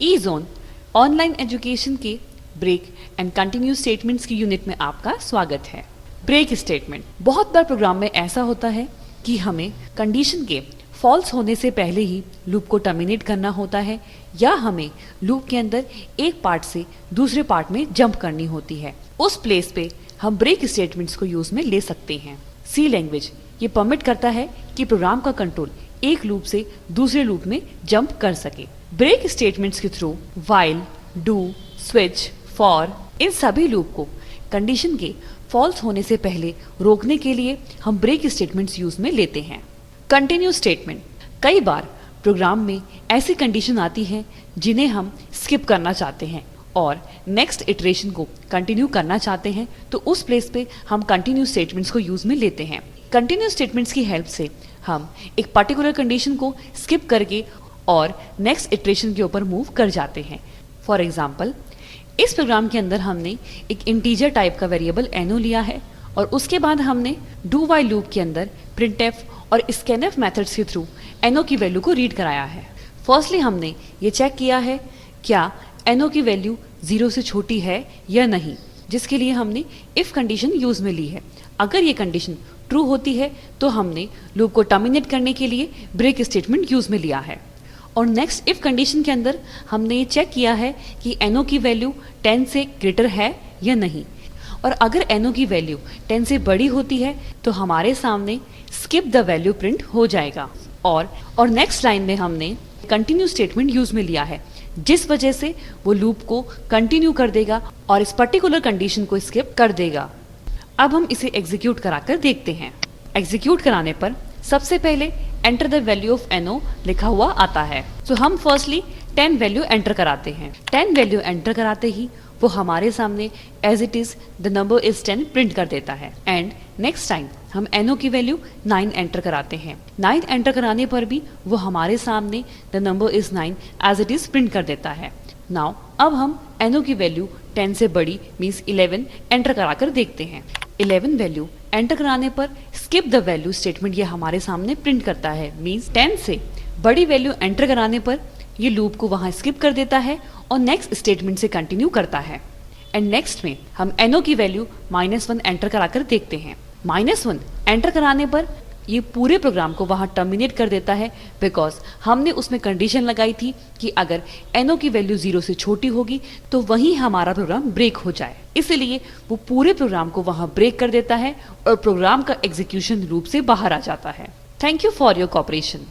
ई zone online education के break and continue statements की unit में आपका स्वागत है। Break statement. बहुत बार प्रोग्राम में ऐसा होता है कि हमें कंडीशन के फॉल्स होने से पहले ही लूप को टर्मिनेट करना होता है या हमें लूप के अंदर एक पार्ट से दूसरे पार्ट में जंप करनी होती है। उस प्लेस पे हम ब्रेक स्टेटमेंट्स को यूज में ले सकते हैं। सी लैंग्वेज ये परमिट करता है कि प्रोग्राम का कंट्रोल एक लूप से दूसरे लूप में जंप कर सके। ब्रेक स्टेटमेंट्स के through while, do, switch, for in सभी लूप को कंडीशन के फॉल्स होने से पहले रोकने के लिए हम ब्रेक स्टेटमेंट्स यूज में लेते हैं। Continue statement. कई बार प्रोग्राम में ऐसी कंडीशन आती है जिन्हें हम स्किप करना चाहते हैं और नेक्स्ट इटरेशन को कंटिन्यू करना चाहते हैं, तो उस प्लेस पे हम कंटिन्यू स्टेटमेंट्स को यूज में लेते हैं। कंटिन्यू स्टेटमेंट्स की हेल्प से हम एक पर्टिकुलर कंडीशन को स्किप करके और नेक्स्ट इटरेशन के ऊपर मूव कर जाते हैं। फॉर एग्जाम्पल, इस प्रोग्राम के अंदर हमने एक इंटीजर टाइप का वेरिएबल एनो लिया है और उसके बाद हमने डू वाइल लूप के अंदर प्रिंटएफ और स्कैनएफ मेथड्स के थ्रू एनो की वैल्यू को रीड कराया है। फर्स्टली हमने ये चेक किया है क्या एनो की वैल्यू 0 से छोटी है या नहीं, जिसके लिए हमने इफ कंडीशन यूज में ली है। अगर ये कंडीशन ट्रू होती है तो हमने लूप को टर्मिनेट करने के लिए ब्रेक स्टेटमेंट यूज में लिया है। और नेक्स्ट इफ कंडीशन के अंदर हमने ये चेक किया है कि एनो की वैल्यू 10 से ग्रेटर है या नहीं, और अगर एनो की वैल्यू 10 से बड़ी होती है तो हमारे सामने स्किप द वैल्यू प्रिंट हो जाएगा। और नेक्स्ट लाइन में हमने कंटिन्यू स्टेटमेंट यूज में लिया है, जिस वजह से वो लूप को कंटिन्यू कर देगा और इस पर्टिकुलर कंडीशन को स्किप कर देगा। अब हम इसे एग्जीक्यूट कराकर देखते हैं। एग्जीक्यूट कराने पर सबसे पहले एंटर द वैल्यू ऑफ एनो लिखा हुआ आता है। तो हम फर्स्टली 10 वैल्यू एंटर कराते हैं। 10 वैल्यू एंटर कराते ही वो हमारे सामने as it is the number is 10 print कर देता है। एंड नेक्स्ट टाइम हम एनो की वैल्यू 9 एंटर कराते हैं। 9 एंटर कराने पर भी वो हमारे सामने the number is 9 as it is print कर देता है। नाउ अब हम एनो की वैल्यू 10 से बड़ी मीन्स 11 एंटर कराकर देखते हैं। 11 वैल्यू एंटर कराने पर स्किप द वैल्यू स्टेटमेंट ये हमारे सामने प्रिंट करता है। मीन्स 10 से बड़ी वैल्यू एंटर कराने पर ये लूप को वहां स्किप कर देता है और नेक्स्ट स्टेटमेंट से कंटिन्यू करता है। एंड नेक्स्ट में हम एनो की वैल्यू -1 एंटर कराकर देखते हैं। -1 एंटर कराने पर ये पूरे प्रोग्राम को वहां टर्मिनेट कर देता है, बिकॉज हमने उसमें कंडीशन लगाई थी कि अगर एनो की वैल्यू 0 से छोटी होगी तो वहीं हमारा प्रोग्राम ब्रेक हो जाए। इसलिए वो पूरे प्रोग्राम को वहां ब्रेक कर देता है और प्रोग्राम का एग्जीक्यूशन लूप से बाहर आ जाता है। Thank you for your cooperation.